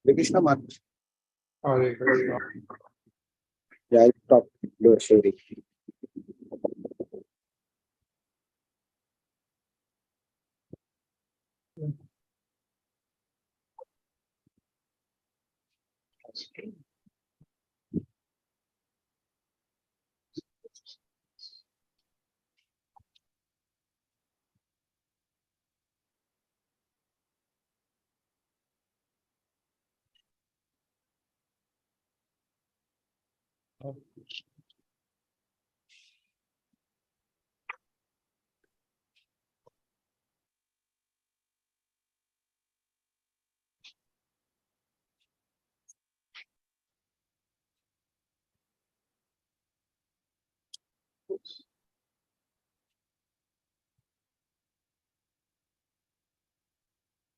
Krishna Maharaj. Hare Krishna. Yeah, I'll stop. No, sorry.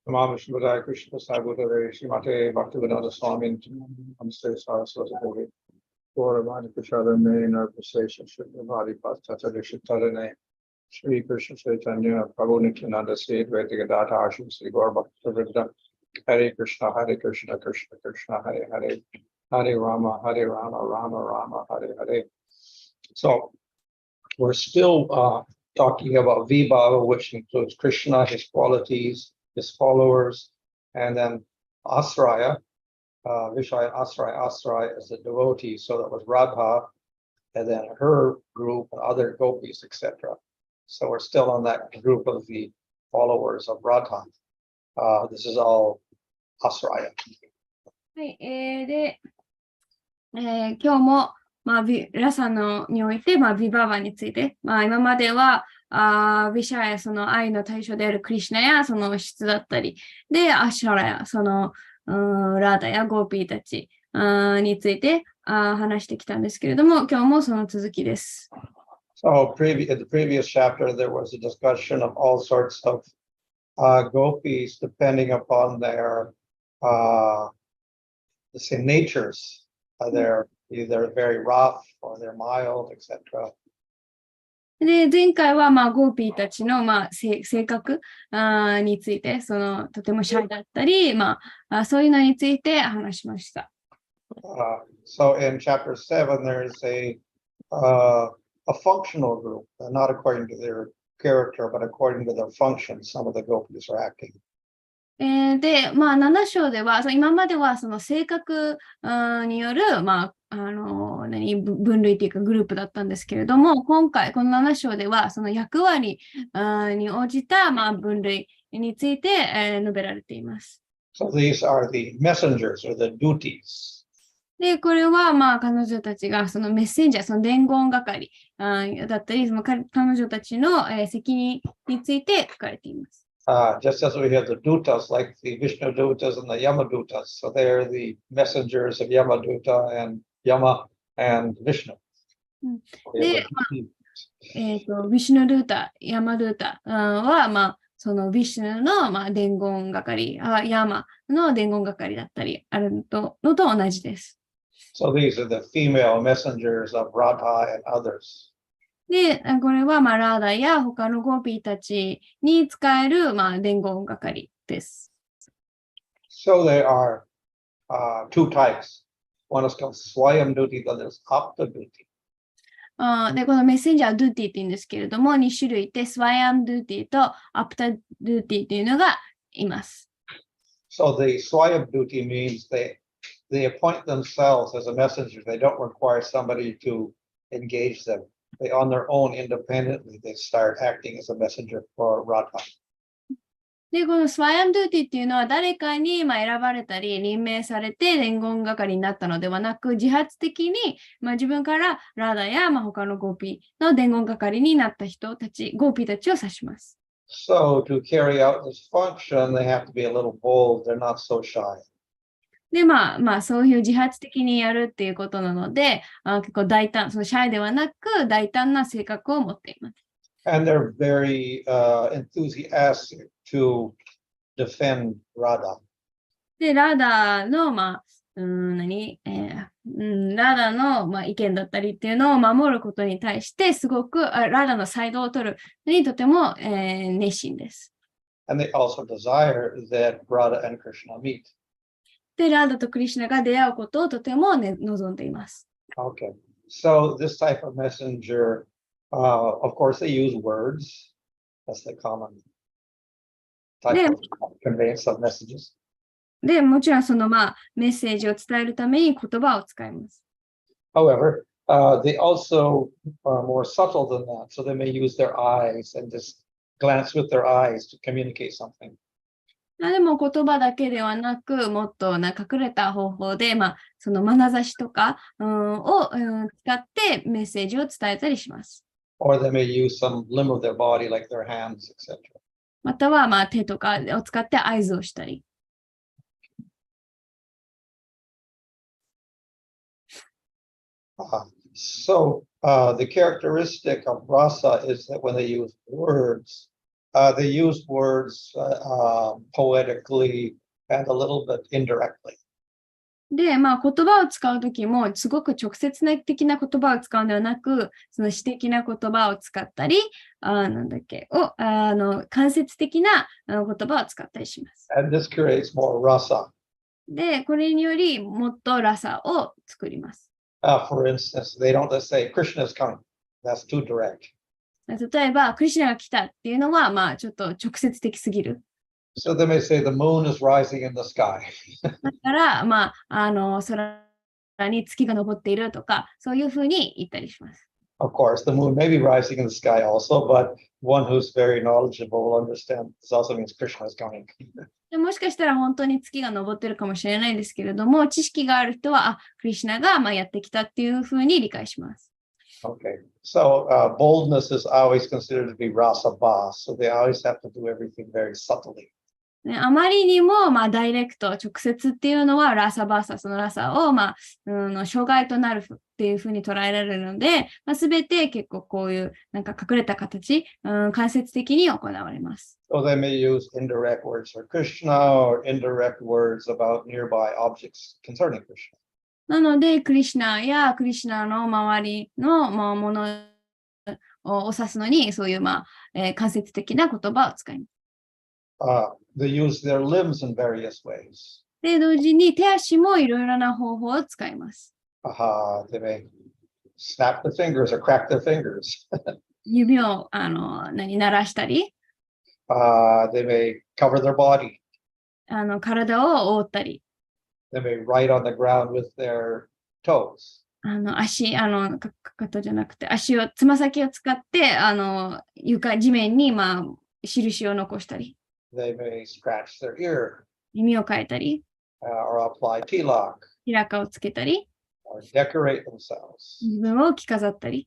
Namo Vishnu Krishna Sabudare Shrimate Bhaktivedanta Swami Namaste Saraswati Devi. Gauravani Prashadane in our conversation should be body pasta Shittarane Sri Krishna Chaitanya Prabhu Nityananda Sri Advaita Gadata Ashim Sri Gaur Bhaktivedanta Hare Krishna Krishna Krishna Hare Hare Hare Rama Rama Rama Hare Hare. So we're still talking about Vibhava, which includes Krishna, his qualities, his followers, and then Asraya, Vishaya Asraya is a devotee, so that was Radha, and then her group and other gopis, etc. So we're still on that group of the followers of Radha. This is all Asraya. はい、で、今日も、ラサのにおいて、ビバーバについて、今までは、ヴィシャやその愛の対象であるクリシュナやその質だったり、で、アシャラやそのラーダやゴーピーたちについて話してきたんですけれども、今日もその続きです。So in the previous chapter, there was a discussion of all sorts of gopis depending upon their natures. They're either very rough or they're mild, etc. で、前回はゴーピーたちの性格について、そのとてもシャイだったり、そういうのについて話しました。So in chapter 7, there's a functional group, not according to their character, but according to their function. Some of the gopis are acting. で、7章では、今まではその性格による、分類というかグループだったんですけれども、今回、この7章では、その役割に応じた、分類について、述べられています。So these are the messengers or the duties. で、これは、彼女たちが、そのメッセンジャー、その伝言係だったり、その彼女たちの、責任について書かれています。Just as we have the dutas, like the Vishnu dutas and the Yama dutas. So they're the messengers of Yama duta and Yama and Vishnu. で、ヴィシュヌルータ、ヤマルータは、そのヴィシュヌの、伝言係、ヤマの伝言係だったり、あるのと同じです。So these are the female messengers of Radha and others. で、これはラーダや他のゴーピーたちに使える伝言係です。So there are two types. One is called swayam duty, the other is apta duty. で、このメッセンジャードゥーティって言うんですけれども、2種類いて、スワイアムドゥーティとアプタドゥーティというのがいます。So the swayam duty means they appoint themselves as a messenger. They don't require somebody to engage them. They, on their own, independently, they start acting as a messenger for Radha. で、このスワイアムドゥーティっていうのは誰かに選ばれたり任命されて伝言係になったのではなく、自発的に自分からラーダや他のゴーピーの伝言係になった人たち、ゴーピーたちを指します。So to carry out this function, they have to be a little bold. They're not so shy. で、そういう自発的にやるっていうことなので、結構大胆、そのシャイではなく大胆な性格を持っています。And they're very enthusiastic to defend Radha. で、ラーダの、ラーダの、意見だったりっていうのを守ることに対して、すごくラーダのサイドを取るのにとても、熱心です。And they also desire that Radha and Krishna meet. で、ラーダとクリシュナが出会うことをとても、ね、望んでいます。Okay. So this type of messenger, of course, they use words. That's the common type で、 of conveyance of messages. もちろんそのメッセージを伝えるために言葉を使います。However, they also are more subtle than that. So they may use their eyes and just glance with their eyes to communicate something. でも言葉だけではなく、もっと隠れた方法で、その眼差しとか、を、使ってメッセージを伝えたりします。Or they may use some limb of their body, like their hands, etc. または手とかを使って合図をしたり。So the characteristic of rasa is that when they use words, they use words poetically and a little bit indirectly. で、言葉を使うときも、すごく直接的な言葉を使うのではなく、その詩的な言葉を使ったり、間接的な言葉を使ったりします。And this creates more rasa. で、これによりもっとラサを作ります。For instance, they don't just say Krishna is coming. That's too direct. 例えば、クリシュナが来たっていうのは、ちょっと直接的すぎる。So they may say the moon is rising in the sky. だから、空に月が昇っているとか、そういうふうに言ったりします。Of course, the moon may be rising in the sky also, but one who's very knowledgeable will understand this also means Krishna is coming. でもしかしたら本当に月が昇ってるかもしれないですけれども、知識がある人は、クリシュナがやってきたっていうふうに理解します。Okay, so boldness is always considered to be rasa bas, so they always have to do everything very subtly. あまりにも、ダイレクト、直接っていうのは、ラサバーサ、そのラサを、障害となるっていうふうに捉えられるので、すべて結構こういう、隠れた形、間接的に行われます。So they may use indirect words for Krishna or indirect words about nearby objects concerning Krishna. なので、クリシュナやクリシュナの周りの、ものを指すのに、そういう、間接的な言葉を使います。They use their limbs in various ways. で、同時に手足もいろいろな方法を使います。They may snap the fingers or crack their fingers. 指を鳴らしたり、They may cover their body. 体を覆ったり、They may write on the ground with their toes. かかとじゃなくて、つま先を使って、地面に、印を残したり、They may scratch their ear 耳を変えたり、or apply tilak 平かをつけたり、or decorate themselves, 自分を着飾ったり、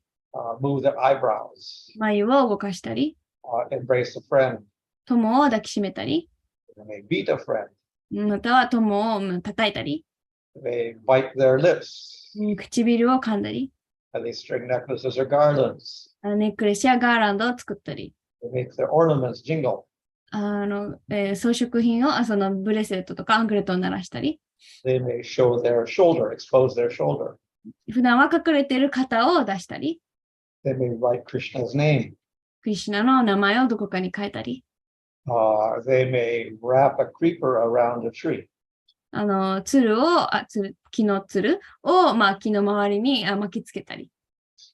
move their eyebrows, 眉を動かしたり、embrace a friend. 友を抱きしめたり、They may beat a friend. または友を叩いたり、They bite their lips. 唇を噛んだり、They string necklaces or garlands. ネックレスやガーランドを作ったり、They make their ornaments jingle. 装飾品を、そのブレスレットとかアンクレットを鳴らしたり、They may show their shoulder, expose their shoulder. 普段は隠れている肩を出したり、They may write Krishna's name. クリシュナの名前をどこかに書いたり、They may wrap a creeper around a tree. 木のつるを、木の周りに巻きつけたり。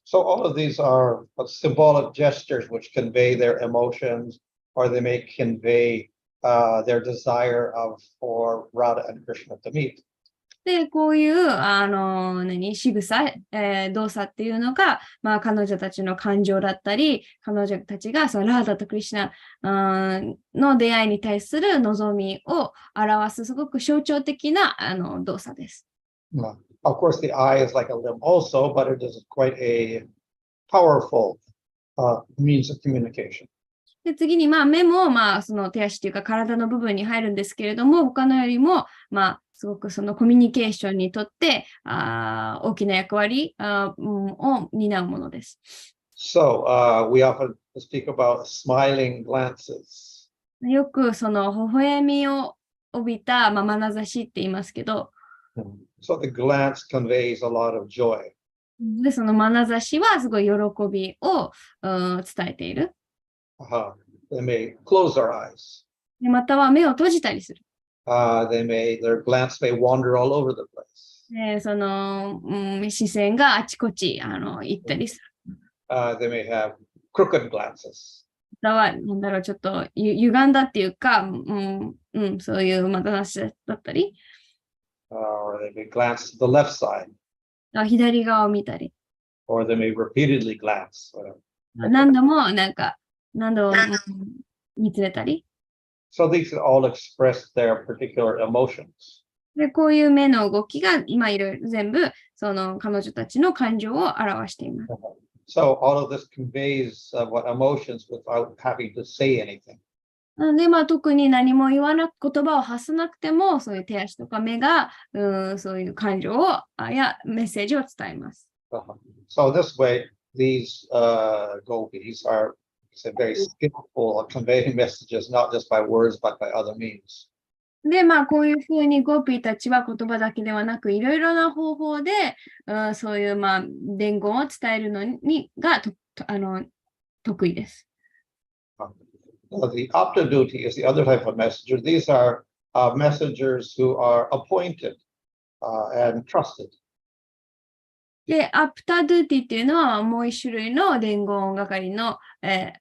So all of these are symbolic gestures which convey their emotions, or they may convey their desire for Radha and Krishna to meet. で、こういう、仕草、動作っていうのが、彼女たちの感情だったり、彼女たちがそのラーダとクリシュナの出会いに対する望みを表すすごく象徴的な動作です。Of course, the eye is like a limb also, but it is quite a powerful means of communication. で、次に、目も、その手足というか体の部分に入るんですけれども、他のよりも、すごくそのコミュニケーションにとって、大きな役割を担うものです。So, we often speak about smiling glances. よくその微笑みを帯びた眼差しって言いますけど、So the glance conveys a lot of joy. で、その眼差しはすごい喜びを伝えている。They may close their eyes. でまたは目を閉じたりする。Their glance may wander all over the place. その、視線があちこち行ったりする。They may have crooked glances. または、なんだろう、ちょっと歪んだっていうか、そういうまたなしだったり、Or they may glance to the left side. 左側を見たり、Or they may repeatedly glance. Whatever. 何度も見つめたり。So these all express their particular emotions. で、こういう目の動きが今いろいろ全部、その彼女たちの感情を表しています。So all of this conveys what emotions without having to say anything. なので、特に何も言葉を発さなくても、そういう手足とか目が、そういう感情やメッセージを伝えます。So this way, these gopis are very skillful at conveying messages, not just by words, but by other means. で、こういうふうにゴーピーたちは言葉だけではなく、いろいろな方法で、そういう伝言を伝えるのが得意です。The opta duty is the other type of messenger. These are messengers who are appointed and trusted. で、アプタドゥティっていうのはもう一種類の伝言係の、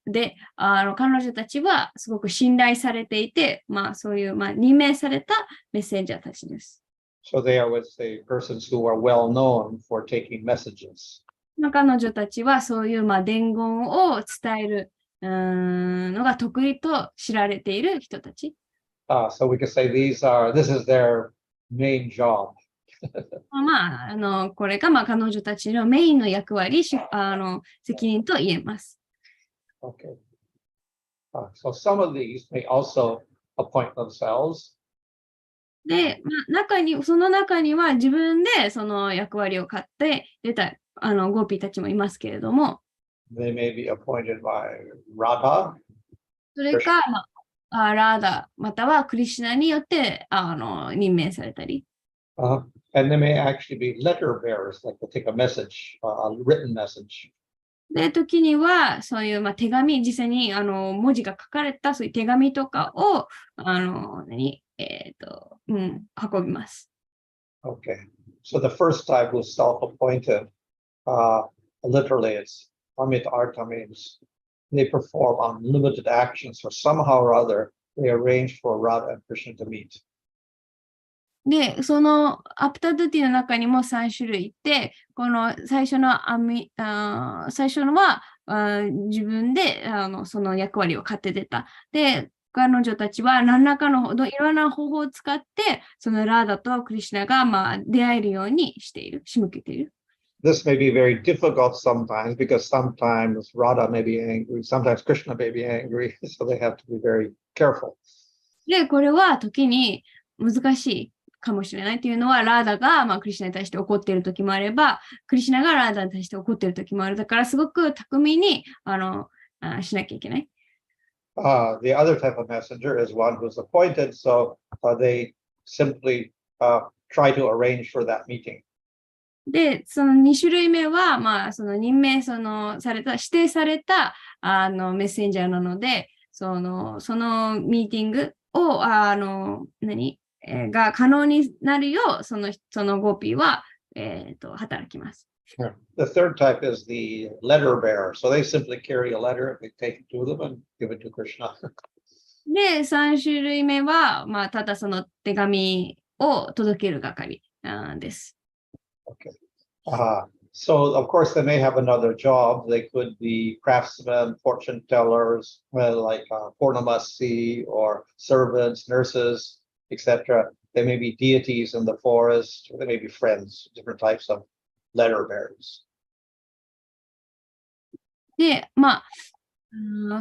で、彼女たちはすごく信頼されていて、そういう、任命されたメッセンジャーたちです。So they are with the persons who are well known for taking messages. 彼女たちはそういう、伝言を伝えるのが得意と知られている人たち。So we could say this is their main job. これが彼女たちのメインの役割、責任と言えます。Okay. So some of these may also appoint themselves. で、その中には自分でその役割を買って出たゴーピーたちもいますけれども、They may be appointed by Radha. それか、ラーダまたはクリシュナによって任命されたり。And they may actually be letter bearers, like they take a message, a written message. で、時には、そういう手紙、実際に文字が書かれたそういう手紙とかを、運びます。Okay. So the first type was self-appointed. Literally, it's amit artha means they perform unlimited actions, or somehow or other they arrange for Radha and Krishna to meet. で、そのアプタドゥティの中にも3種類いて、この最初のは自分でその役割を買って出た。で、彼女たちは何らかのいろんな方法を使って、そのラーダとクリシュナが出会えるようにしている、仕向けている。This may be very difficult sometimes because sometimes Radha may be angry, sometimes Krishna may be angry, so they have to be very careful. で、これは時に難しいかもしれないというのは、ラーダがクリシュナに対して怒っている時もあれば、クリシュナがラーダに対して怒っている時もある。だからすごく巧みにしなきゃいけない。The other type of messenger is one who's appointed, so they simply try to arrange for that meeting. で、その2種類目は、その任命された、指定されたメッセンジャーなので、そのミーティングを、が可能になるよう、そのゴーピーは、働きます。The third type is the letter bearer. So they simply carry a letter, they take it to them and give it to Krishna. で、3種類目は、ただその手紙を届ける係です。Okay. So of course they may have another job. They could be craftsmen, fortune tellers, like Purnamasi, or servants, nurses, etc. They may be deities in the forest, or they may be friends, different types of letter bearers. で、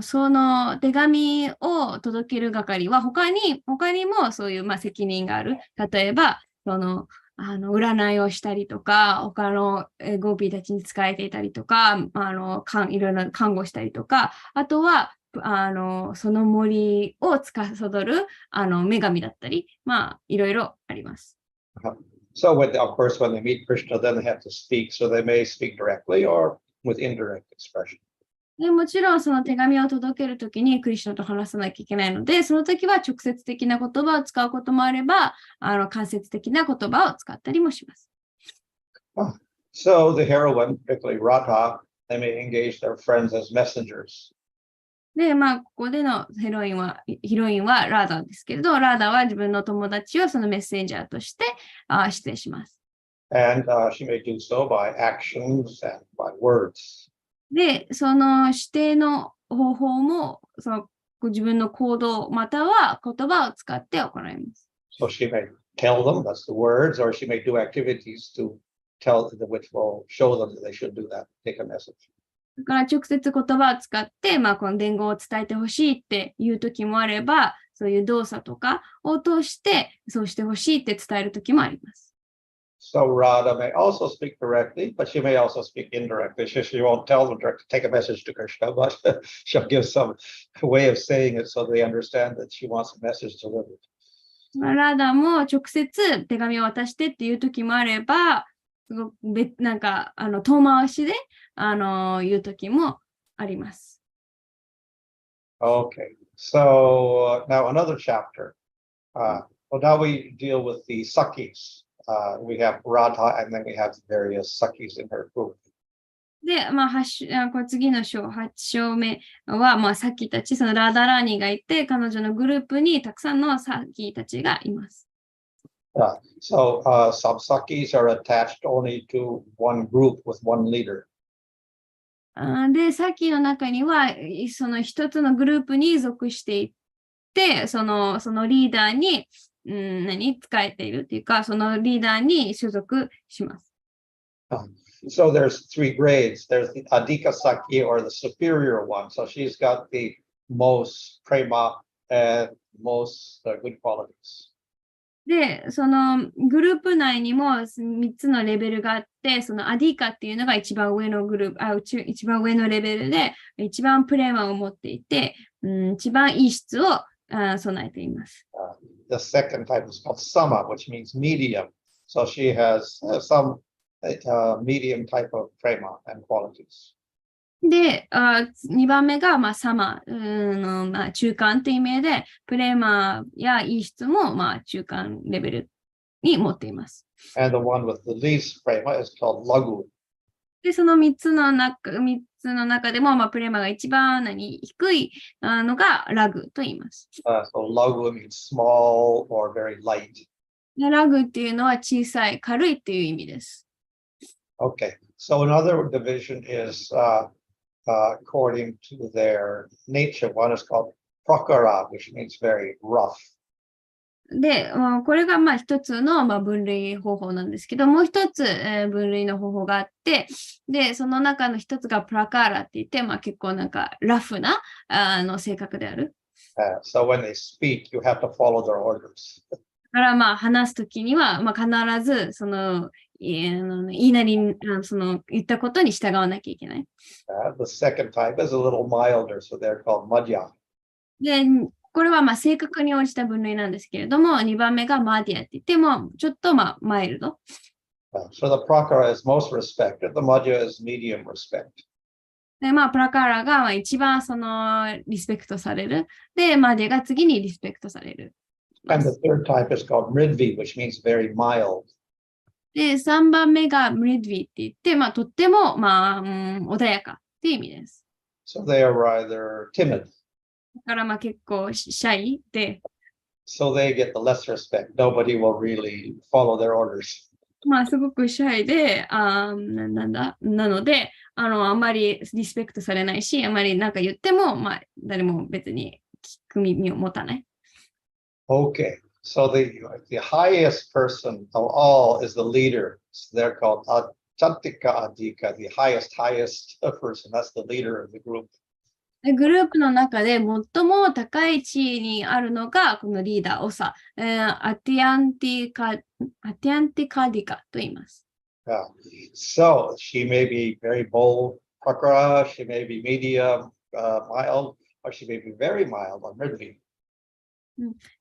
その手紙を届ける係は他にもそういう責任がある。例えば、占いをしたりとか、他のゴーピーたちに仕えていたりとか、いろいろ看護したりとか、あとは、その森を司る女神だったり、いろいろあります。So of course, when they meet Krishna, then they have to speak. So they may speak directly or with indirect expression. でもちろんその手紙を届けるときにクリシュナと話さなきゃいけないので、その時は直接的な言葉を使うこともあれば、間接的な言葉を使ったりもします。So the heroine, particularly Radha, they may engage their friends as messengers. で、ここでのヒロインはラーダですけれど、ラーダは自分の友達をそのメッセンジャーとして出演します。And she may do so by actions and by words. で、その指定の方法も、その自分の行動または言葉を使って行います。So she may tell them, that's the words, or she may do activities to tell them, which will show them that they should do that, take a message. だから直接言葉を使って、この伝言を伝えてほしいっていう時もあれば、そういう動作とかを通して、そうしてほしいって伝える時もあります。So Radha may also speak directly, but she may also speak indirectly. She won't tell them directly, take a message to Krishna, but she'll give some way of saying it so they understand that she wants a message delivered. ラーダも直接手紙を渡してっていう時もあれば、なんか遠回しで言う時もあります。Okay, so now another chapter. Well, now we deal with the Sakis. We have Radha and then we have various Sakis in her group. で、これ次の章、8章目は、サキたち、そのラーダラーニーがいて、彼女のグループにたくさんのサキたちがいます。So some Sakis are attached only to one group with one leader. で、サキの中には、その一つのグループに属していて、そのリーダーに、仕えているっていうか、そのリーダーに所属します。So there's 3 grades. There's the Adhika Saki or the superior one. So she's got the most prema and most good qualities. で、そのグループ内にも3つのレベルがあって、そのアディカっていうのが一番上のグループ、一番上のレベルで、一番プレマを持っていて、一番いい質を備えています。The second type is called Sama, which means medium. So she has some medium type of prema and qualities. で、2番目が、サマの、中間っていう意味で、プレマやいい質も、中間レベルに持っています。And the one with the least prema is called Lagu. で、その3つの中でも、プレマが一番低いのがラグと言います。So Lagu means small or very light. ラグっていうのは小さい、軽いっていう意味です。Okay, so another division is according to their nature. One is called Prakara, which means very rough. で、これが一つの分類方法なんですけど、もう一つ分類の方法があって、で、その中の一つがプラカーラって言って、結構ラフな性格である。So when they speak, you have to follow their orders. だから話すときには、必ずその言いなりその言ったことに従わなきゃいけない。The second type is a little milder, so they're called Madhya. で、これは性格に応じた分類なんですけれども、2番目がマディアって言っても、ちょっとマイルド。So the Prakara is most respected, the Madhya is medium respect. で、プラカーラが一番そのリスペクトされる。で、マディアが次にリスペクトされる。And the third type is called Mridvi, which means very mild. で、3番目がムリドヴィって言って、とっても、穏やかっていう意味です。So they are rather timid. だから結構シャイで。So they get the less respect. Nobody will really follow their orders. すごくシャイで、なので、あんまりリスペクトされないし、あんまり言っても、誰も別に聞く耳を持たない。Okay. So the highest person of all is the leader. So they're called Chantika Adhika, the highest person. That's the leader of the group. グループの中で最も高い地位にあるのがこのリーダー、長、アティアンティカディカと言います。So she may be very bold, Prakara, she may be medium, mild, or she may be very mild or Mridvi.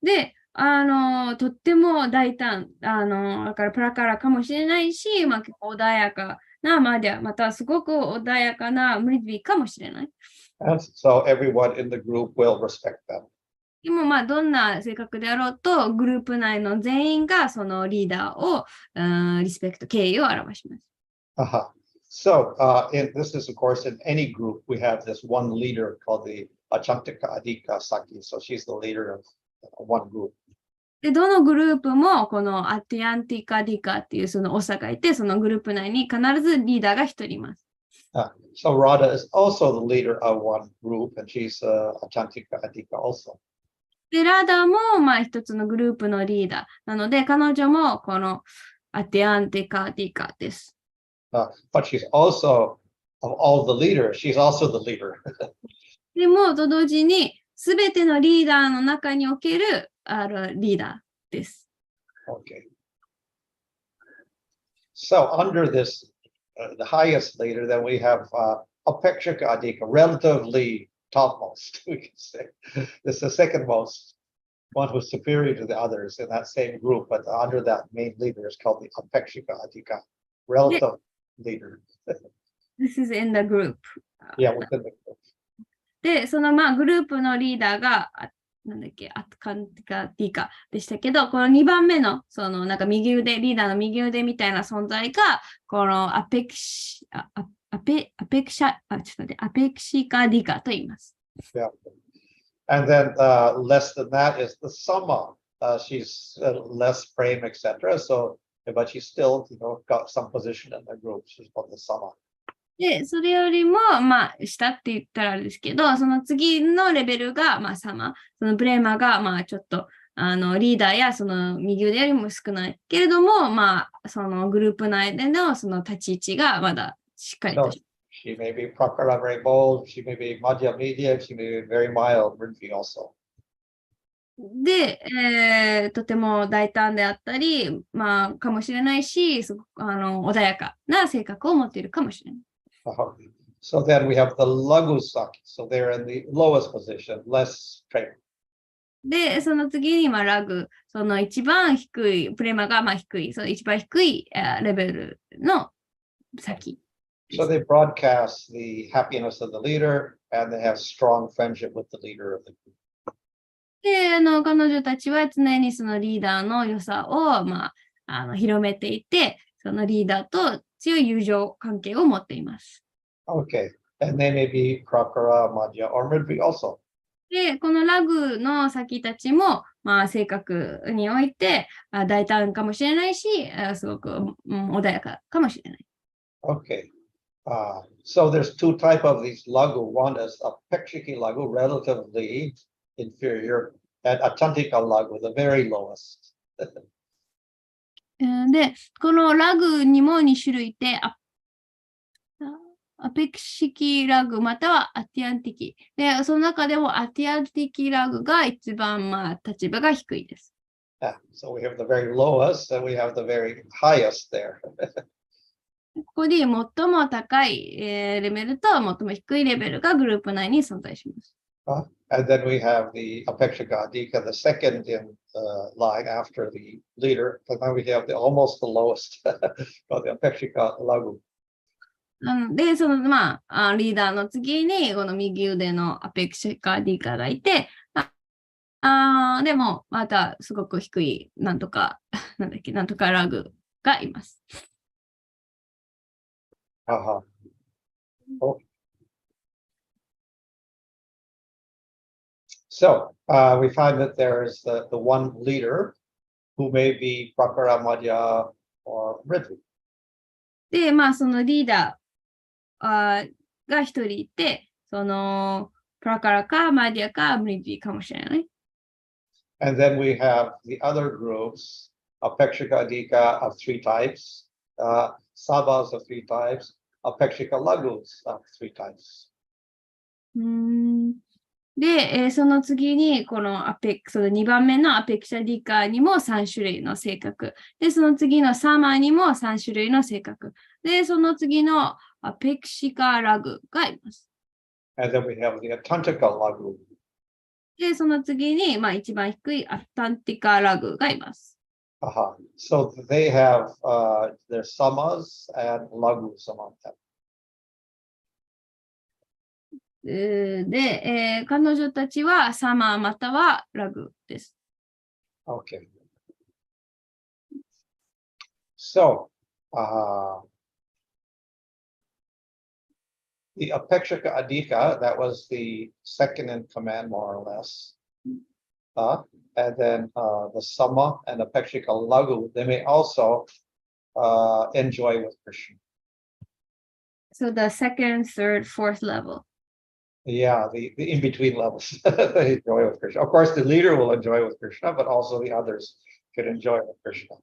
で、とっても大胆、だからプラカラかもしれないし、まあ、結構穏やかなマディア、またはすごく穏やかなムリビーかもしれない。And so everyone in the group will respect them. でもまあどんな性格であろうと、グループ内の全員がそのリーダーを、リスペクト、敬意を表します。So this is, of course, in any group, we have this one leader called the Achantika Adhika Saki. So she's the leader of one group. で、どのグループもこのアティアンティカディカっていうその長がいて、そのグループ内に必ずリーダーが一人います。So Radha is also the leader of one group, and she's Achantika Adhika also. で、ラーダーもまあ一つのグループのリーダーなので、彼女もこのアティアンティカディカです。But she's also, of all the leaders, she's also the leader. でも、と同時に、すべてのリーダーの中におけるリーダーです。Okay. So under this, the highest leader, then we have Apekshika Adhika, relatively topmost, we can say. This is the second most, one who's superior to the others in that same group, but under that main leader is called the Apekshika Adhika, relative leader. This is in the group. Yeah, within the group. で、そのまあグループのリーダーが、なんだっけ、アトカンティカディカでしたけど、この2番目の、そのなんか右腕、リーダーの右腕みたいな存在が、このアペクシカディカと言います。Yeah. And then less than that is the Sama. She's less frame, etc. So, but she's still, got some position in the group. She's called the Sama. で、それよりも、まあ、下って言ったらあれですけど、その次のレベルが、まあ、様。そのブレーマが、まあ、ちょっと、リーダーや、その右腕よりも少ない。けれども、まあ、そのグループ内での、その立ち位置が、まだしっかりと。She may be prakara very bold, she may be madhya media, she may be very mild, Rinki also. で、とても大胆であったり、まあ、かもしれないし、すごく穏やかな性格を持っているかもしれない。So then we have the Lagu Saki. So they're in the lowest position, less straight. で、その次にラグ、その一番低い、プレマがまあ低い、その一番低いレベルの先。So they broadcast the happiness of the leader and they have strong friendship with the leader of the group. で、彼女たちは常にそのリーダーの良さを、まあ、広めていて、そのリーダーと強い友情関係を持っています。Okay. And they may be Prakara, Madhya, or Mridvi also. で、このラグの先たちも、まあ、性格において大胆かもしれないし、すごく、穏やかかもしれない。Okay. So there's two types of these lagu. One is a Pekshiki lagu, relatively inferior, and a Chantika lagu, the very lowest. で、このラグにも2種類いて、アペクシキラグまたはアティアンティキ。で、その中でもアティアンティキラグが一番、まあ、立場が低いです。Yeah, so we have the very lowest and we have the very highest there. ここで最も高い、レベルと最も低いレベルがグループ内に存在します。And then we have the Apekshika Adhika, the second in line after the leader. And then we have almost the lowest, the Apekshika Lagu. で、その、まあ、リーダーの次に、この右腕のアペクシカディカがいて、でも、またすごく低い、なんとかラグがいます。Oh. So we find that there is the one leader who may be Prakara, Madhya, or Mridvi. で、まあ、そのリーダーが一人いて、その、プラカラか、マディアか、ムリディかもしれない。And then we have the other groups, Apekshika Adhika of 3 types, Sabas of 3 types, Apekshika Lagus of 3 types. で、その次に、このその2番目のアペクシャディカにも3種類の性格。で、その次のサマーにも3種類の性格。で、その次のアペクシカラグがいます。And then we have the Atantika Lagu. で、その次に、一番低いアタンティカラグがいます。So they have their samas and lagus among them. で、彼女たちはサマーまたはラグです。Okay. So the Apekshika Adhika, that was the second in command, more or less. And then the Sama and Apekshika Lagu, they may also enjoy with Krishna. So the second, third, fourth level. Yeah, the in-between levels. They enjoy with Krishna. Of course, the leader will enjoy with Krishna, but also the others could enjoy with Krishna.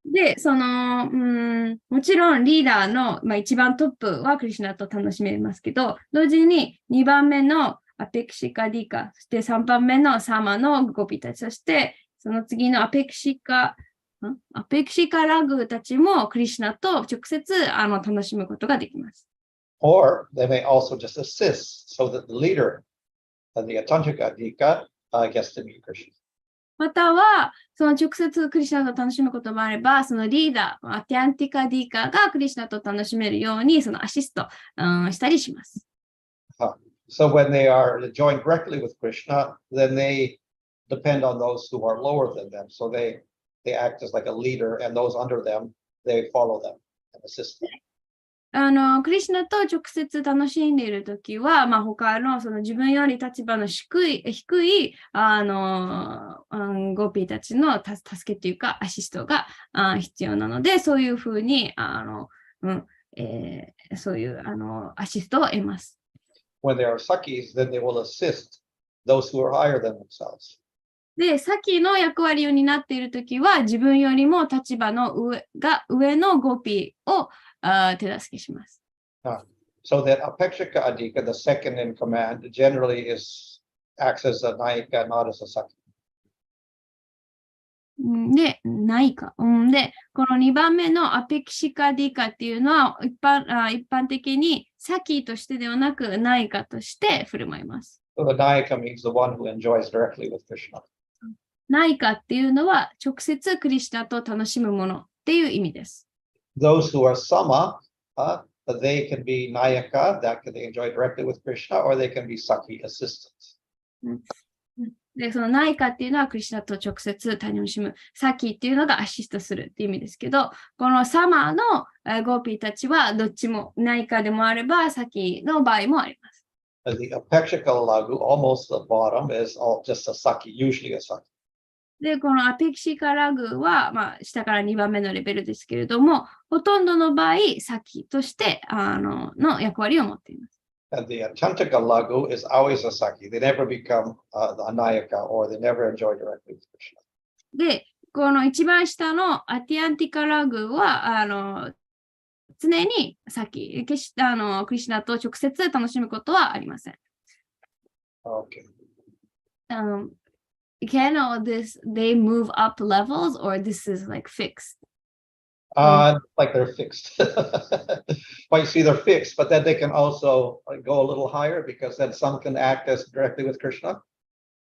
で、もちろんリーダーの、一番トップはクリシュナと楽しめますけど、同時に2番目のアペクシカディカ、そして3番目のサマのゴピたち、そしてその次のアペクシカラグたちもクリシュナと直接楽しむことができます。Or they may also just assist so that the leader of the Atantika Adhika gets to meet Krishna. または、その直接クリシュナと楽しむこともあれば、そのリーダー、アティアンティカディカがクリシュナと楽しめるように、そのアシスト、したりします。So when they are joined directly with Krishna, then they depend on those who are lower than them. So they act as like a leader, and those under them, they follow them and assist them. クリシュナと直接楽しんでいるときは、他のその自分より立場の低いゴピーたちの助けというかアシストが必要なので、そういうふうにそういうアシストを得ます。When they are sakis, then they will assist those who are higher than themselves. で、サキの役割を担っているときは、自分よりも立場の上のゴピーを手助けします。So that Apekshika Adhika, the second in command, generally acts as a Nayika, not as a Saki. で、ないか。で、この2番目のアペキシカディカっていうのは一般的にサキとしてではなくないかとして振る舞います。So the Nayika means the one who enjoys directly with Krishna. ないかっていうのは直接クリシュナと楽しむものっていう意味です。Those who are Sama, they can be Nayaka, that they enjoy directly with Krishna, or they can be Saki assistants. で、そのないかっていうのはクリシュナと直接楽しむ。サキっていうのがアシストするっていう意味ですけど、このサマーのゴーピーたちはどっちもないかでもあれば、サキの場合もあります。The Apekshika Lagu, almost the bottom, is just a Saki, usually a Saki. で、このアペキシカラグは、下から2番目のレベルですけれども、ほとんどの場合、サキとしての役割を持っています。And the Chantika Lagu is always a Saki. They never become the Anayaka, or they never enjoy directly with Krishna. で、この一番下のアティアンティカラグは、常にサキ、クリシュナと直接楽しむことはありません。Okay. Can they move up levels, or this is like fixed? Like they're fixed. Well, you see, they're fixed, but then they can also go a little higher, because then some can act as directly with Krishna.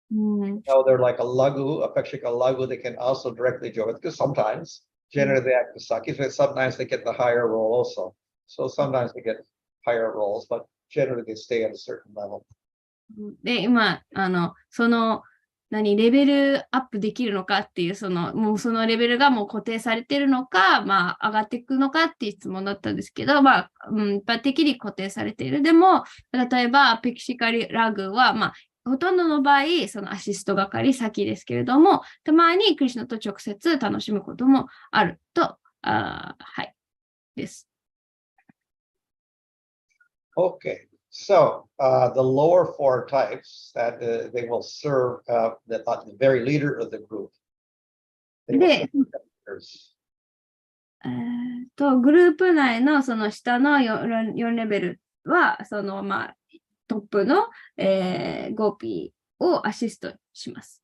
So they're like a lagu, a Apekshika Lagu, they can also directly join with, because sometimes, generally they act as Sakis, but sometimes they get the higher role also. So sometimes they get higher roles, but generally they stay at a certain level. で、今、レベルアップできるのかっていう、もうそのレベルがもう固定されてるのか、上がっていくのかっていう質問だったんですけど、一般的に固定されている。でも、例えば、ペキシカリラグは、ほとんどの場合、そのアシスト係先ですけれども、たまにクリシュナと直接楽しむこともあると、はい、です。Okay. So the lower four types that they will serve the very leader of the group. で、グループ内のその下の4レベルは、トップの、ゴーピーをアシストします。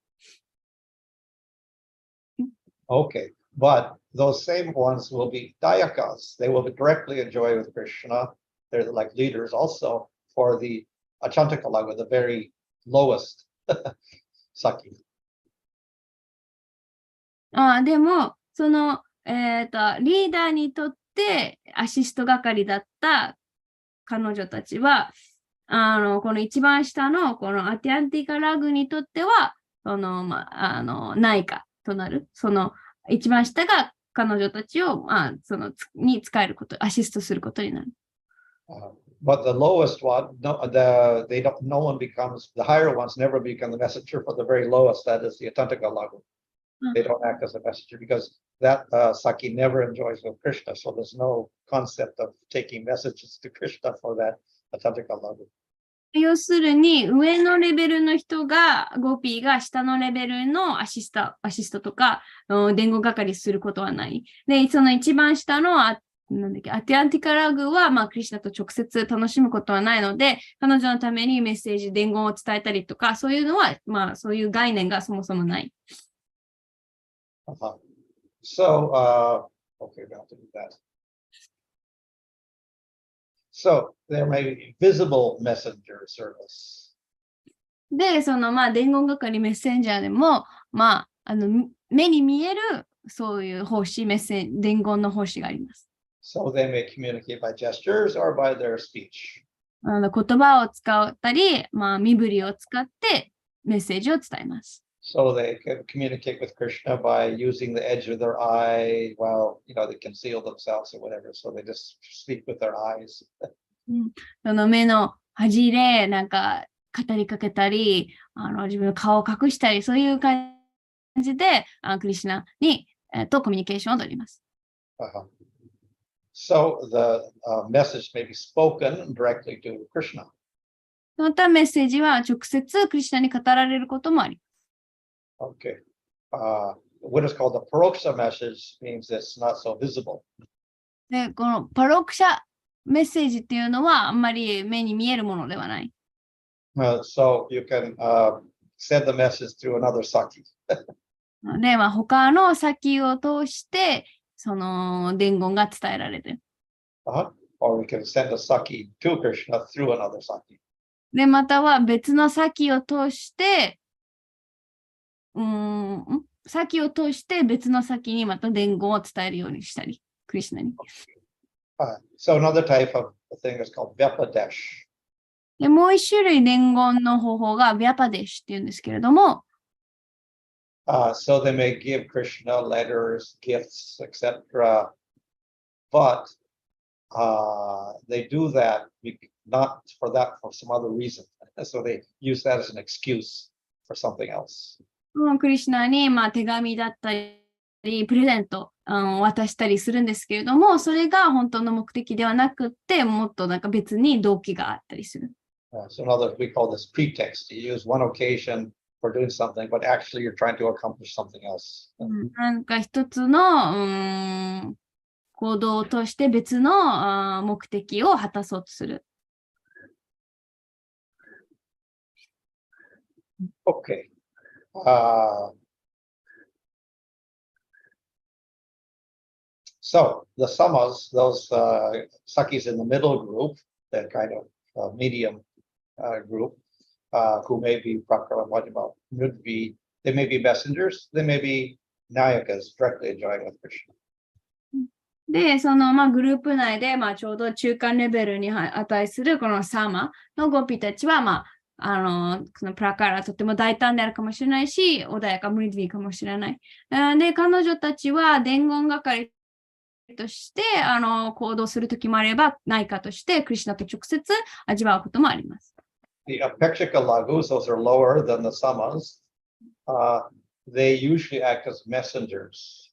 Okay, but those same ones will be dayakas. They will directly enjoy with Krishna. They're like leaders also for the Achantaka Lagu, the very lowest Saki. でも、その、リーダーにとってアシスト係だった彼女たちは、この一番下のこのアティアンティカラグにとっては、内科となる、その一番下が彼女たちを、に使えること、アシストすることになる。But the lowest one, no one becomes, the higher ones never become the messenger for the very lowest, that is the Atantaka Lagu. They don't act as a messenger because that Saki never enjoys with Krishna, so there's no concept of taking messages to Krishna for that Atantaka Lagu. 要するに、上のレベルの人が、ゴピーが下のレベルのアシストとか、伝言係することはない。で、その一番下のアティアンティカラグは、クリシュナと直接楽しむことはないので、彼女のためにメッセージ、伝言を伝えたりとか、そういうのは、そういう概念がそもそもない。So, okay, we have to do that. So, there may be visible messenger service. で、その、伝言係メッセンジャーでも、目に見える、そういう奉仕、伝言の奉仕があります。So, they may communicate by gestures or by their speech. 言葉を使ったり、身振りを使ってメッセージを伝えます。So they can communicate with Krishna by using the edge of their eye while, they conceal themselves or whatever. So they just speak with their eyes. その目の端で、語りかけたり、自分の顔を隠したり、そういう感じで、クリシュナに、とコミュニケーションを取ります。So the message may be spoken directly to Krishna. またメッセージは直接クリシュナに語られることもあります。Okay. What is called the paroksha message means it's not so visible. で、このパロクシャメッセージっていうのはあんまり目に見えるものではない。So you can send the message through another saki. で、他の先を通してその伝言が伝えられる。Or we can send a saki to Krishna through another saki. で、または別の先を通して先を通して別の先にまた伝言を伝えるようにしたり、クリシュナに。So another type of thing is called Vyapadesh. で、もう一種類伝言の方法がビャパデシっていうんですけれども、So they may give Krishna letters, gifts, etc. But they do that not for some other reason. So they use that as an excuse for something else. クリシュナに手紙だったり、プレゼント渡したりするんですけれども、それが本当の目的ではなくって、もっと別に動機があったりする。So in other words, we call this pretext. You use one occasion for doing something, but actually you're trying to accomplish something else. 一つの行動を通して別の目的を果たそうとする。Okay. So the samas, those sakis in the middle group, that kind of medium group, who may be they may be messengers, they may be nayakas directly enjoying with Krishna. で、そのグループ内でちょうど中間レベルに値するこのサマのゴピたちはそのプラカラとても大胆であるかもしれないし、穏やかムリディかもしれない。で、彼女たちは伝言係として行動するときもあれば、内科としてクリシュナと直接味わうこともあります。The apekshika lagus, those are lower than the samas. They usually act as messengers.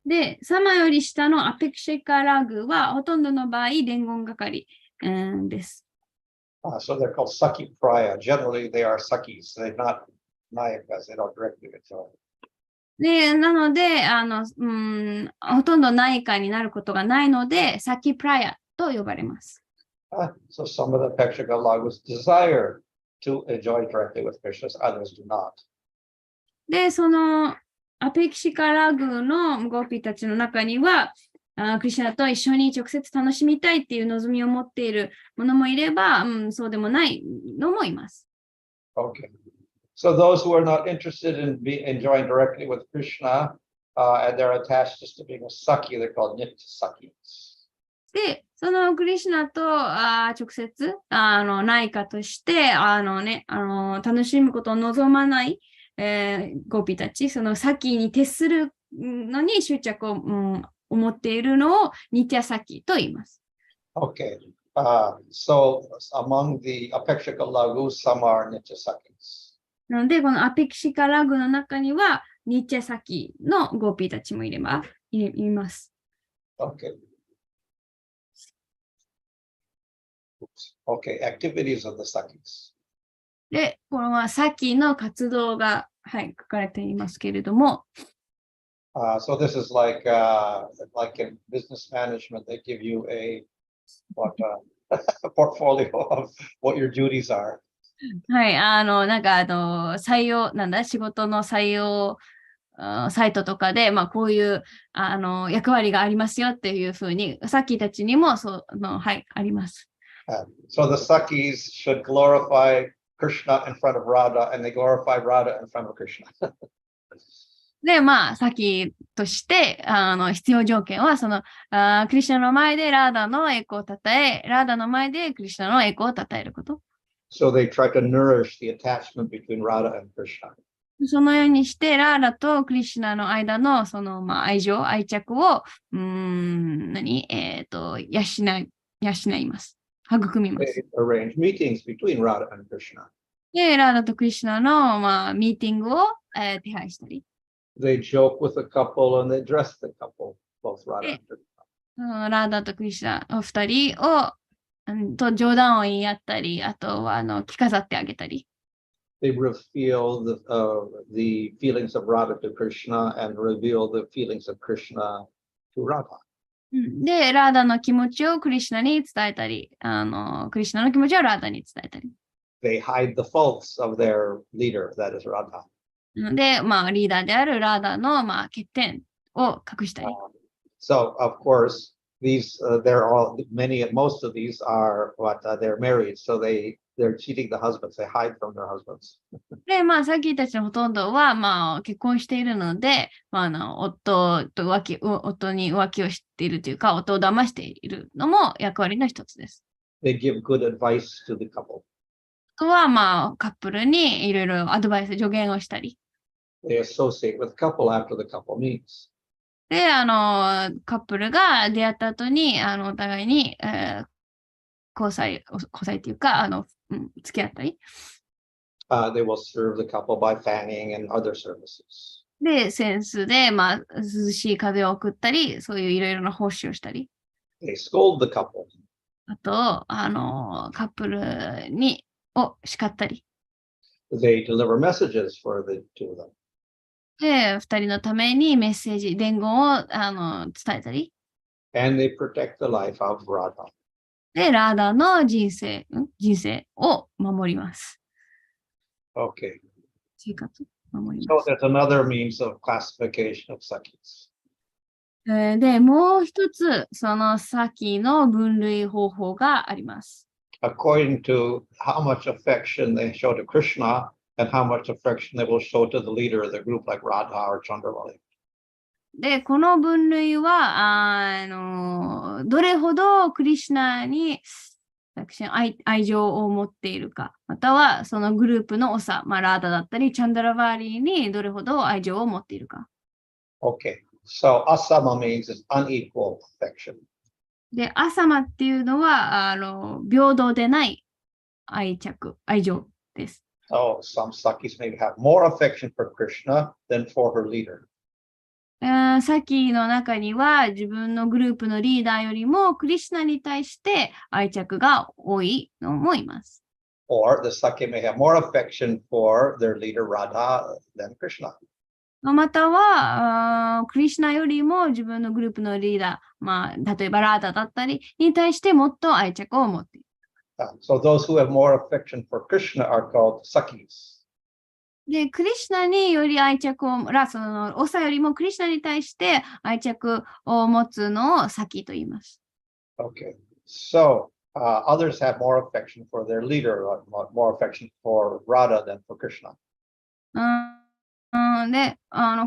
で、サマより下のアペクシェカラグはほとんどの場合、伝言係です。So they're called Saki Praya. Generally, they are Sakis. They're not Nayakas. They don't directly enjoy. で、なので、ほとんど内科になることがないので、サキプラヤと呼ばれます。So some of the Pekshika Lagus desire to enjoy directly with Krishna, others do not. で、そのアペキシカラグのゴーピーたちの中には、クリシュナと一緒に直接楽しみたいっていう望みを持っているものもいれば、そうでもないのもいます。Okay. So those who are not interested in enjoying directly with Krishna, and they're attached just to being a Saki, they're called Nitya Sakis. で、そのクリシュナと直接内科として楽しむことを望まない、ゴピたち、その先に徹するのに執着を、思っているのをニティアサキと言います。Okay. So among the Apekshika Lagus, some are Nitya Sakis. なので、このアペキシカラグの中にはニティアサキのゴピたちもいます。Okay. Okay, activities of the Sakis. で、これはサキの活動が、書かれていますけれども、So this is like in business management, they give you a portfolio of what your duties are. はい、採用、仕事の採用サイトとかで、こういう役割がありますよっていうふうに、さっきたちにもあります。So the Sakis should glorify Krishna in front of Radha, and they glorify Radha in front of Krishna. で、さっきとして、必要条件は、クリシュナの前でラーダの栄光をたたえ、ラーダの前でクリシュナの栄光をたたえること。So they try to nourish the attachment between Radha and Krishna. そのようにして、ラーダとクリシュナの間の、愛着を、養います。育みます。They arrange meetings between Radha and Krishna. で、ラーダとクリシュナの、ミーティングを、手配したり。They joke with the couple and they dress the couple, both Radha and Krishna. ラーダとクリシュナお二人をと冗談を言い合ったり、あとは着飾ってあげたり。They reveal the feelings of Radha to Krishna and reveal the feelings of Krishna to Radha. で、ラーダの気持ちをクリシュナに伝えたり、クリシュナの気持ちをラーダに伝えたり。They hide the faults of their leader, that is Radha. で、リーダーであるラーダの、欠点を隠したり。So, of course, these most of these are they're married, so they're cheating the husbands. They hide from their husbands. で、さっきたちのほとんどは、結婚しているので、夫に浮気をしているというか、夫を騙しているのも役割の一つです。They give good advice to the couple. あとは、カップルにいろいろアドバイス、助言をしたり。They associate with the couple after the couple meets. で、カップルが出会った後に、お互いに、交際というか、付き合ったり。They will serve the couple by fanning and other services. で、扇子で、涼しい風を送ったり、そういういろいろな奉仕をしたり。They scold the couple. あと、カップルを叱ったり。They deliver messages for the two of them. で、二人のためにメッセージ、伝言を伝えたり。And they protect the life of Radha. で、ラーダの人生を守ります。Okay. 生活を守りま So す。 there's another means of classification of sakis. で、もう一つ、その先の分類方法があります。According to how much affection they show to Krishna and how much affection they will show to the leader of the group like Radha or Chandravali. で、この分類は、どれほどクリシュナに愛情を持っているか、またはそのグループの長、ラーダだったり、チャンダラバーリーにどれほど愛情を持っているか。Okay. So asama means it's unequal affection. で、アサマっていうのは、平等でない愛情です。So some sakis maybe have more affection for Krishna than for her leader. さっきの中には自分のグループのリーダーよりもクリシュナに対して愛着が多いのもいます。Or the saki may have more affection for their leader Radha than Krishna. またはクリシュナよりも自分のグループのリーダー、例えばラーダだったりに対してもっと愛着を持っている。So those who have more affection for Krishna are called sakis. で、クリシュナにより愛着を、その長よりもクリシュナに対して愛着を持つのをサキと言います。Okay. So others have more affection for their leader, more affection for Radha than for Krishna. で、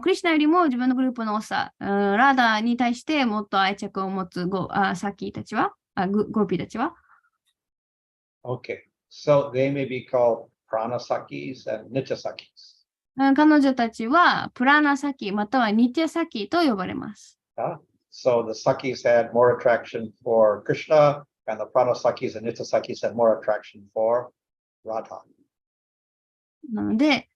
クリシュナよりも自分のグループの長、ラダに対してもっと愛着を持つサキたちは、ゴピたちは、Okay, so they may be called pranasakis and nityasakis. 彼女たちはプラナサキまたはニティサキと呼ばれます。So the sakis had more attraction for Krishna, and the pranasakis and nityasakis had more attraction for Radha. なので、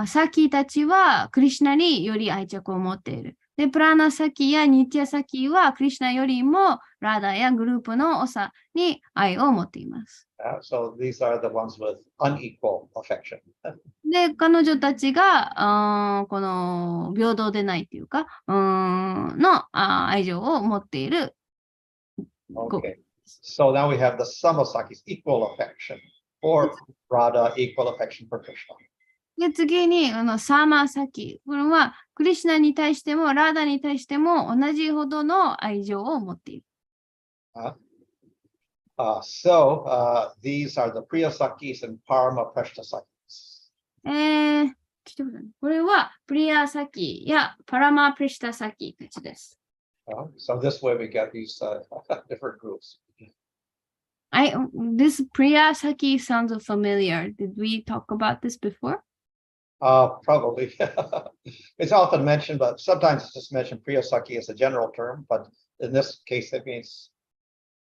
サキたちはクリシュナにより愛着を持っている。で、プラナサキやニティアサキはクリシュナよりもラダやグループの長に愛を持っています。So these are the ones with unequal affection. で、彼女たちがこの平等でないというか、の愛情を持っている。Okay, so now we have the samasakis, equal affection for Radha, equal affection for Krishna. で、次にサーマサキ。これはクリシュナに対してもラダに対しても同じほどの愛情を持っている。So these are the Priyasakis and Paramaprishtasakis. これはプリアサキやパラマプリシタサキたちです。So this way we get these different groups. This Priya Saki sounds familiar. Did we talk about this before? Probably. It's often mentioned, but sometimes it's just mentioned Priyasaki as a general term, but in this case it means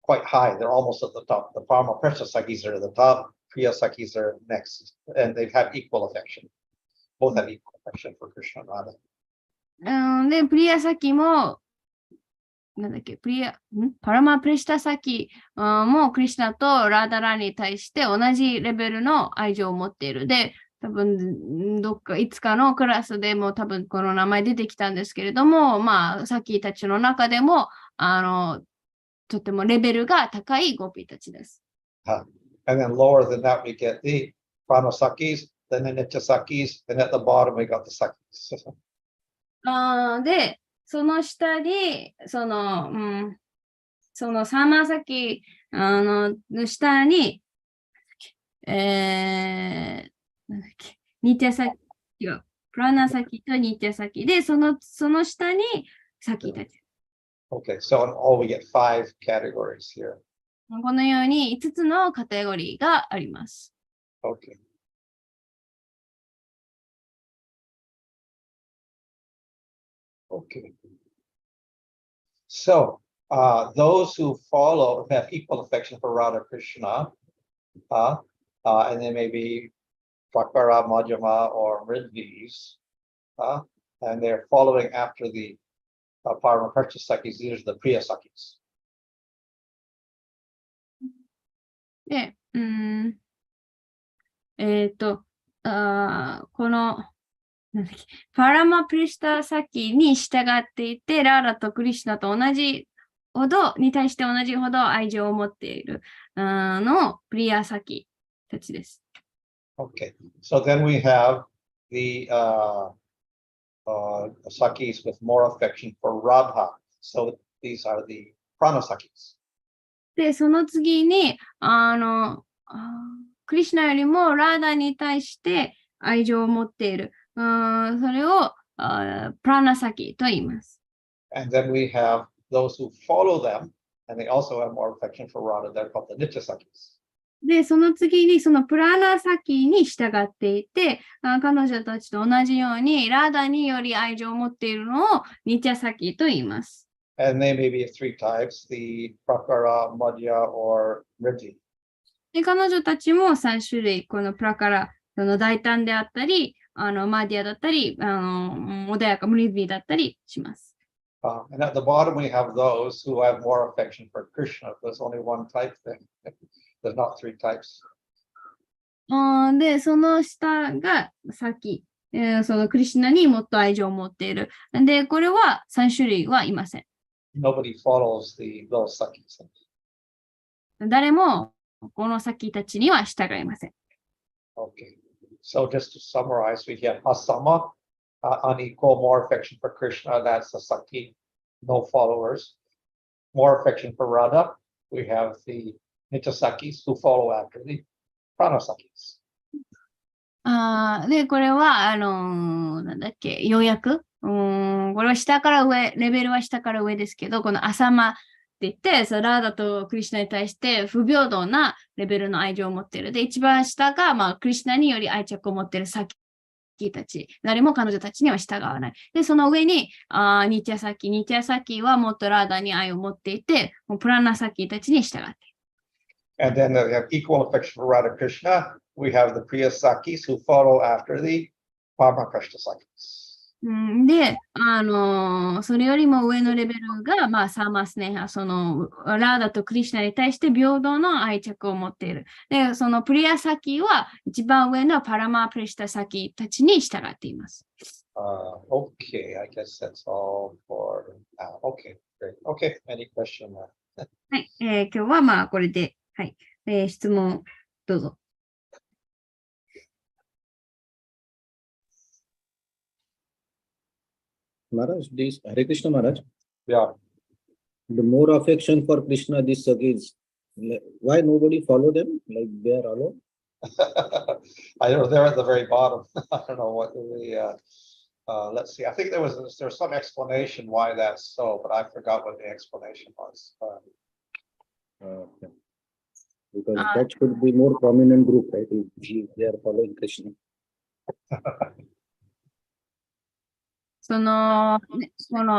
quite high. They're almost at the top. The Paramaprishtasakis are at the top, Priyasakis are next, and they have equal affection. Both have equal affection for Krishna and Radha. で、プリアサキも、パラマプリシタサキもクリシュナとラダラに対して同じレベルの愛情を持っている。で、多分いつかのクラスでも多分この名前出てきたんですけれども、まあ、サキたちの中でも、とてもレベルが高いゴピたちです。And then lower than that we get the Pranasakis, then the Nityasakis, and at the bottom we got the Sakis. で、その下に、そのサーマサキの下に、ニティサキは、プラナサキとニティサキで、その下にサキたち。Okay, so in all we get 5 categories here. このように5つのカテゴリーがあります。Okay. Okay. So those who follow have equal affection for Radha Krishna, and they may be Prakara, Madhyama, or Ridvis, and they're following after the Paramaprishtasakis. These are the Priyasakis. で、このパラマプリシタサキに従っていて、ラーラとクリシュナと同じほどに対して同じほど愛情を持っているのプリアサキたちです。Okay, so then we have the Sakis with more affection for Radha. So these are the Pranasakis. で、その次に、クリシュナよりもラーダに対して愛情を持っている。それをプラナサキと言います。And then we have those who follow them, and they also have more affection for Radha. They're called the Nityasakis. で、その次にそのプラナサキに従っていて、彼女たちと同じようにラーダにより愛情を持っているのをニティサキと言います。And they may be 3 types, the Prakara, Madhya, or Ridhi. で、彼女たちも3種類、このプラカラ、大胆であったり、マディアだったり、穏やか、ムリビーだったりします。And at the bottom we have those who have more affection for Krishna. There's only one type thing. There's not 3 types. で、その下がさっき、そのクリシュナにもっと愛情を持っている。で、これは3種類はいません。Nobody follows those Sakis. 誰もこのサキたちには従いません。Okay. So just to summarize, we have Asama, unequal, more affection for Krishna. That's the Saki, no followers. More affection for Radha. We have the Nityasakis who follow after the Pranasakis. で、これは、なんだっけ、要約。これは下から上、レベルは下から上ですけど、このアサマって言って、ラーダとクリシュナに対して不平等なレベルの愛情を持っている。で、一番下が、クリシュナにより愛着を持っているサキたち。誰も彼女たちには従わない。で、その上に、ニティアサキ。ニティアサキはもっとラーダに愛を持っていて、もうプラナサキたちに従っている。And then we have equal affection for Radha Krishna. We have the Priya Sakis who follow after the Paramakrishna Sakis. で、それよりも上のレベルが、サーマスネハ、ラーダとクリシュナに対して平等の愛着を持っている。で、そのプリアサキは一番上のパラマプリシタサキたちに従っています。Okay, I guess that's all for now. Okay, great. Okay, any question? はい、今日はこれで、はい、質問どうぞ。Maharaj, this Hare Krishna Maharaj. Yeah. The more affection for Krishna, these Sakis, why nobody follow them? Like they are alone? I know they're at the very bottom. I don't know what let's see. I think there's some explanation why that's so, but I forgot what the explanation was. Okay. Because that should be more prominent group, right? If they are following Krishna. その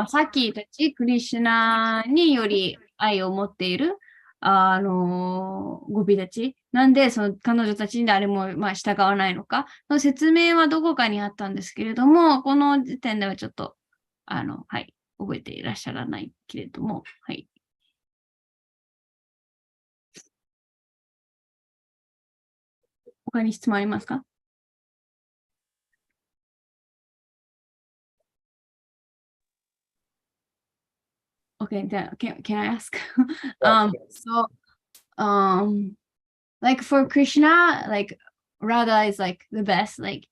サキたち、クリシュナにより愛を持っている、ゴピたち。なんで、彼女たちに誰も、従わないのか。の説明はどこかにあったんですけれども、この時点ではちょっと、はい、覚えていらっしゃらないけれども、はい。他に質問ありますか？Okay, can I ask? Like for Krishna, like Radha is like the best, like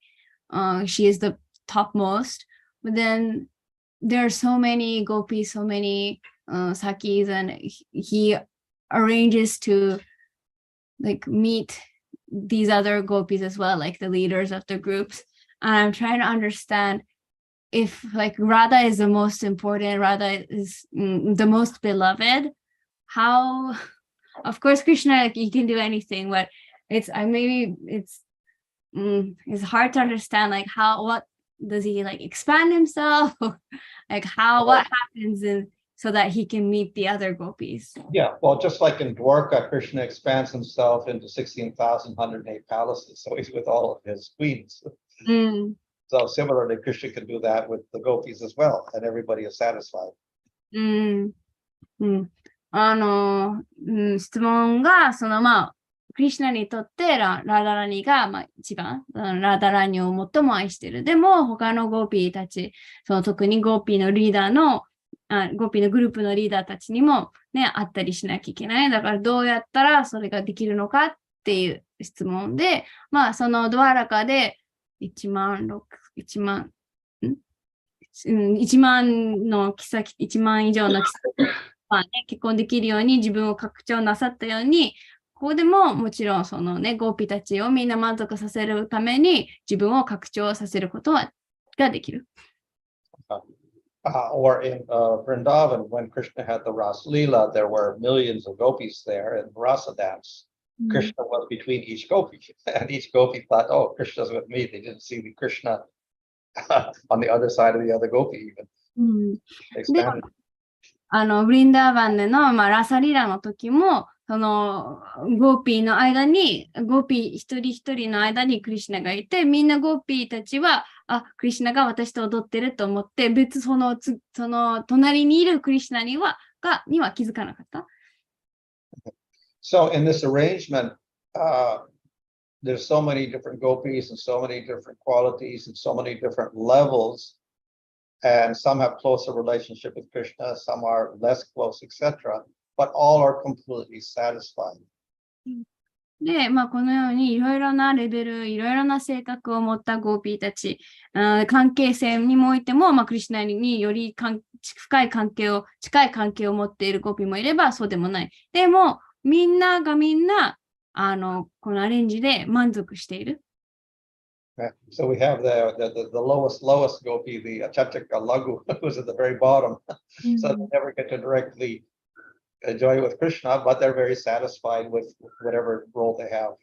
she is the topmost, but then there are so many gopis, so many sakis, and he arranges to like meet these other gopis as well, like the leaders of the groups. And I'm trying to understand if like Radha is the most important, Radha is the most beloved, how, of course, Krishna, like, he can do anything, but it's hard to understand, like what does he like expand himself, like what happens so that he can meet the other gopis. Yeah, well, just like in Dwarka, Krishna expands himself into 16,108 palaces, so he's with all of his queens. So similarly, Krishna can do that with the gopis as well, and everybody is satisfied. 質問が、クリシュナにとってラダラニが、一番、ラダラニを最も愛している。でも、他のゴーピーたち、特にゴーピーのリーダーの、ゴーピーのグループのリーダーたちにもね、会ったりしなきゃいけない。だからどうやったらそれができるのかっていう質問で、そのドアラカで1万の妃、1万以上の妃、結婚できるように自分を拡張なさったように、ここでももちろんゴーピーたちをみんな満足させるために自分を拡張させることができる。Or in Vrindavan, when Krishna had the Ras Leela, there were millions of gopis there in the Rasa dance. Krishna was between each gopi, and each gopi thought, "Oh, Krishna's with me." They didn't see the Krishna on the other side of the other gopi even. ブリンダーバンでの、ラサリラの時も、ゴーピーの間に、ゴーピー一人一人の間にクリシュナがいて、みんなゴーピーたちは、クリシュナが私と踊ってると思って、別その隣にいるクリシュナには気づかなかった。So in this arrangement, there's so many different gopis and so many different qualities and so many different levels. And some have closer relationship with Krishna, some are less close, etc. But all are completely satisfied. で、このようにいろいろなレベル、いろいろな性格を持ったゴーピーたち、関係性にもおいても、クリシュナにより近い関係を持っているゴーピーもいれば、そうでもない。でも、みんながみんな、このアレンジで満足している。So we have the lowest gopi, the Achachaka Lagu, who's at the very bottom. So they never get to directly enjoy with Krishna, but they're very satisfied with whatever role they have.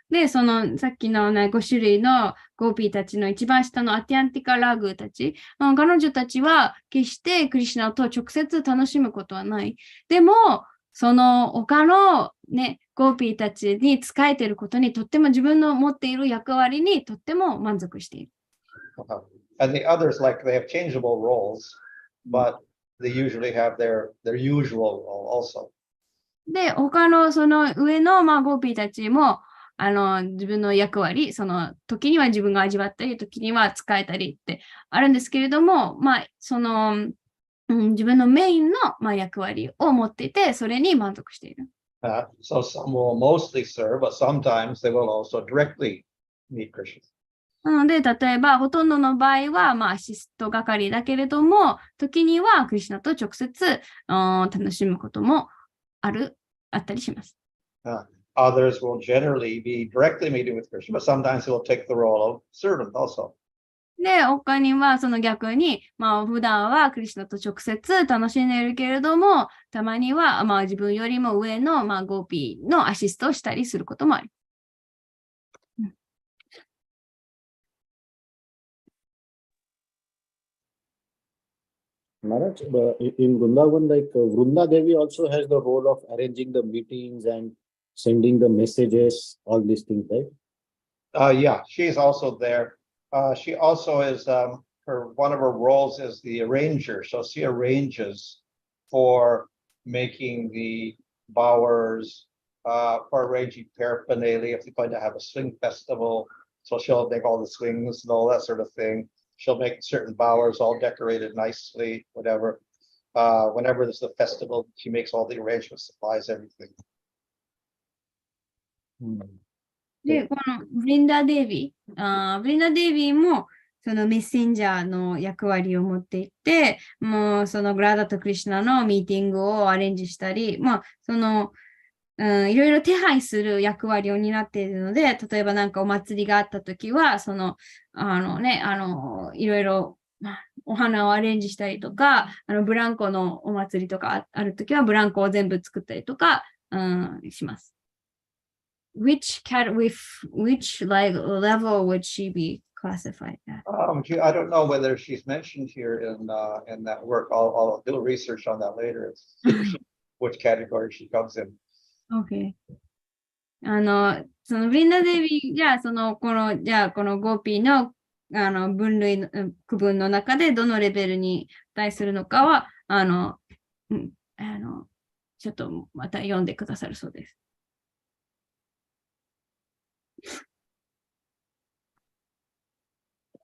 で、そのさっきの、ね、5種類のゴーピーたちの一番下のアティアンティカラグーたち、彼女たちは決してクリシュナと直接楽しむことはない。でも、その他の、ね、ゴーピーたちに仕えていることにとっても自分の持っている役割にとっても満足している。And the others, like they have changeable roles, but they usually have their usual role also. で、他のその上の、ゴーピーたちも自分の役割、その時には自分が味わったり、時には使えたりってあるんですけれども、その、自分のメインの、役割を持っていて、それに満足している。So some will mostly serve, but sometimes they will also directly meet Krishna. なので、例えば、ほとんどの場合は、アシスト係だけれども、時にはクリシュナと直接楽しむこともあったりします。Others will generally be directly meeting with Krishna, but sometimes they will take the role of servant also. で、他にはその逆に、普段はクリシュナと直接楽しんでいるけれども、たまには、自分よりも上の、ゴーピーのアシストをしたりすることもある。Maharaj, in Vrindavan, like Vrunda Devi also has the role of arranging the meetings and sending the messages, all these things, right? Yeah, she's also there. She also is one of her roles is the arranger. So she arranges for making the bowers, for arranging paraphernalia if they're going to have a swing festival. So she'll make all the swings and all that sort of thing. She'll make certain bowers all decorated nicely, whatever. Whenever there's a festival, she makes all the arrangements, supplies everything. で、このブリンダーデービーもそのメッセンジャーの役割を持っていて、もうそのグラダとクリシュナのミーティングをアレンジしたり、そのいろいろ手配する役割を担っているので、例えばなんかお祭りがあったときは、その、いろいろお花をアレンジしたりとか、ブランコのお祭りとかあるときはブランコを全部作ったりとか、します。Which like level would she be classified at? I don't know whether she's mentioned here in that work. I'll do research on that later. Which category she comes in. Okay. そのブリンダデビーが、このゴーピーの、分類の、区分の中でどのレベルに対するのかは、ちょっとまた読んでくださるそうです。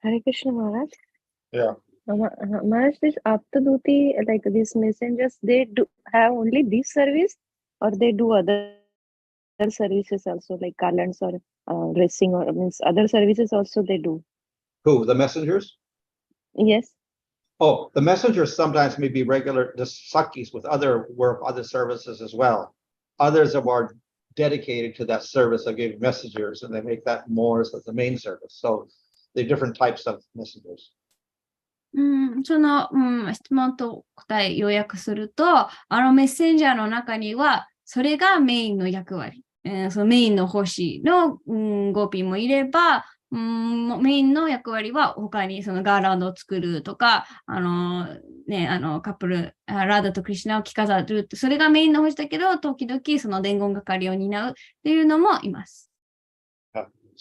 Hare Krishna Maharaj. Yeah. Maharaj, this Aptaduti, like these messengers, they do have only this service, or they do other services also, like garlands or dressing, or means other services also they do. Who? The messengers? Yes. Oh, the messengers sometimes may be regular just sakis with other work, other services as well. Others are more dedicated to that service of giving messengers, and they make that more as the main service. So they're different types of messengers. その、質問と答え要約すると、メッセンジャーの中には、それがメインの役割。そのメインの奉仕の、ゴーピーもいれば、メインの役割は他にそのガーランドを作るとか、カップル、ラダとクリシュナを着飾るって、それがメインの奉仕だけど、時々その伝言係を担うっていうのもいます。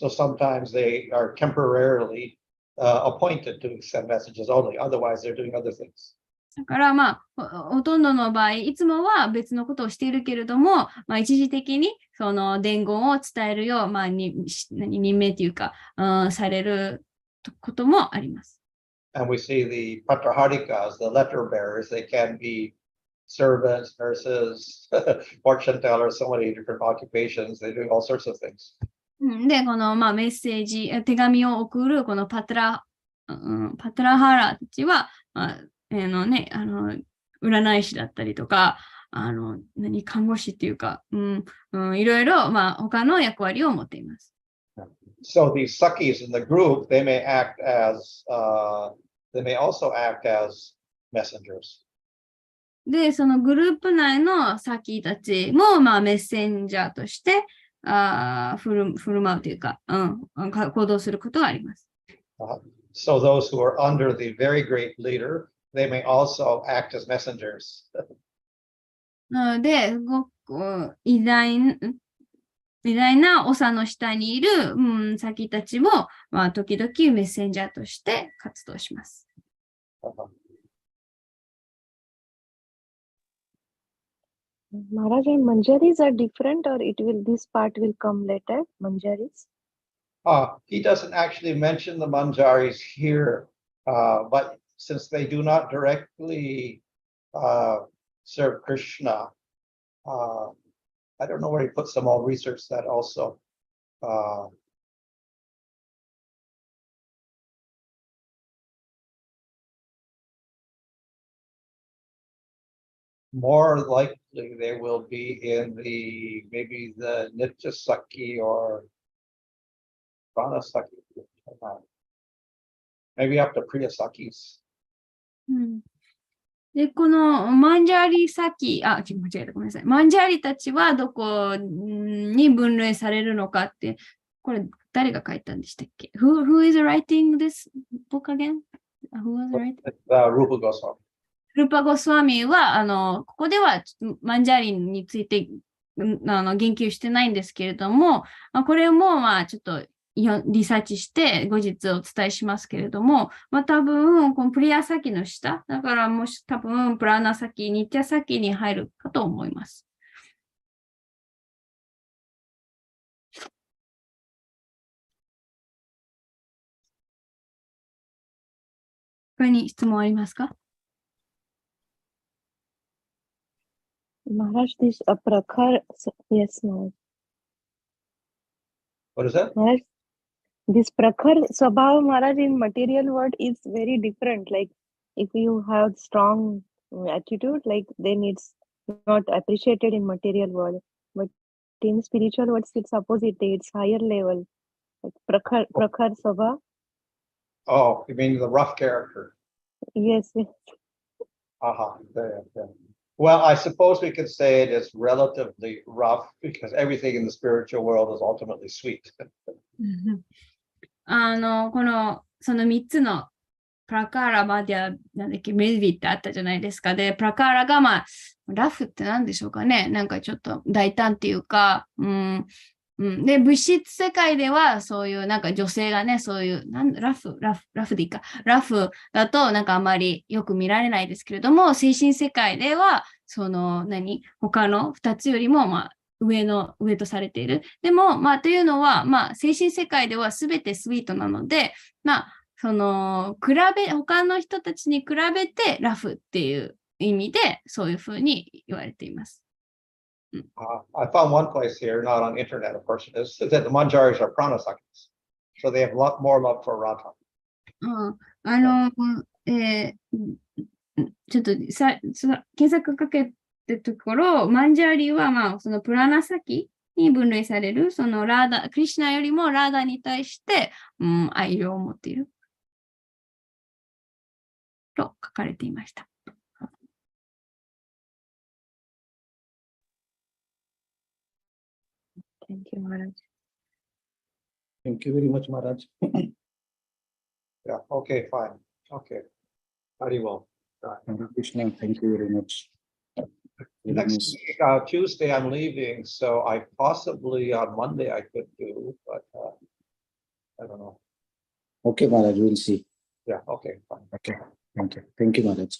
So sometimes they are temporarily appointed to send messages only. Otherwise, they're doing other things. だからほとんどの場合、いつもは別のことをしているけれども、一時的にその伝言を伝えるよう、任命というか、されることもあります。And we see the Patraharikas, the letter bearers, they can be servants, nurses, fortune tellers, so many different occupations. They're doing all sorts of things. で、このメッセージ、手紙を送るこのパトラハラたちは、占い師だったりとか、看護師っていうか、いろいろ、他の役割を持っています。So these sakis in the group, they may also act as messengers. で、そのグループ内のサキたちも、まあ、メッセンジャーとして振る舞うというか、行動することがあります。So those who are under the very great leader, they may also act as messengers. なので、すごく偉大な長の下にいる、サキたちも、まあ、時々メッセンジャーとして活動します。Maharaj, and manjaris are different, or this part will come later? Manjaris? He doesn't actually mention the manjaris here, but since they do not directly serve Krishna, I don't know where he puts them. I'll research that also. More likely they will be in maybe the Nitya Saki or Prana Saki. Maybe up to Priya Sakis. で、このマンジャーリサキ、間違えた、ごめんなさい。マンジャーリたちはどこに分類されるのかって、これ誰が書いたんでしたっけ？ Who is writing this book again? Who was writing? Rupa Goswami. ルーパ・ゴスワミは、ここではマンジャーリについて言及してないんですけれども、これもまあちょっとリサーチして後日お伝えしますけれども、まあ多分、このプリアサキの下、だからもし多分プラーナサキ、ニッチャサキに入るかと思います。他に質問ありますか？ Maharaj, this prakhar, yes, Maharaj. What is that? Maharaj, this prakhar swabhav, Maharaj, in material world is very different. Like if you have strong attitude, like then it's not appreciated in material world. But in spiritual world, it's opposite. It's higher level. Like prakhar swabhav. Oh, you mean the rough character? Yes. Well, I suppose we could say it is relatively rough because everything in the spiritual world is ultimately sweet. その3つのプラカーラまでは、なんだっけ、メルビってあったじゃないですか。で、プラカーラがまあ、ラフって何でしょうかね。なんかちょっと大胆っていうか、で、物質世界ではそういうなんか女性がね、そういうラフでいいか。ラフだとなんかあまりよく見られないですけれども、精神世界では、他の2つよりも、まあ、上とされている。でも、まあ、というのは、まあ、精神世界では全てスイートなので、まあ、他の人たちに比べてラフっていう意味で、そういうふうに言われています。I found one place here, not on internet, of course, it is that the manjaris are pranasakis. So they have more love for Radha. ちょっと検索かけたところ、マンジャーリは、まあ、そのプラナサキに分類される、そのクリシュナよりもラーダに対して、愛情を持っていると書かれていました。Thank you, Maharaj. Thank you very much, Maharaj. Yeah, okay, fine. Okay. Very well. Hare Krishna, thank you very much. Next Tuesday I'm leaving, so I possibly on Monday I could do, but I don't know. Okay, Maharaj, we'll see. Yeah, okay, fine. Okay, thank you. Thank you, Maharaj.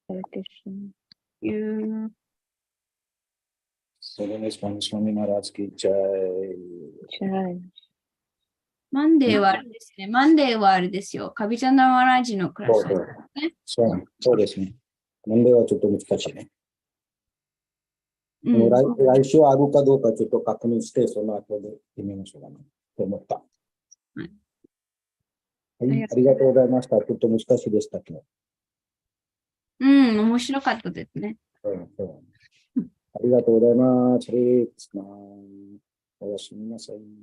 Hare Krishna. Swami Maharaj ki jai. Jai. マンデーはあれですね。マンデーはあれですよ。カビチャンダマラジのクラスですね。そうですね。マンデーはちょっと難しいね。来週あるかどうかちょっと確認して、その後で決めましょうかなと思った。はい、ありがとうございました。ちょっと難しいでしたけど。面白かったですね。ありがとうございます。おやすみなさい。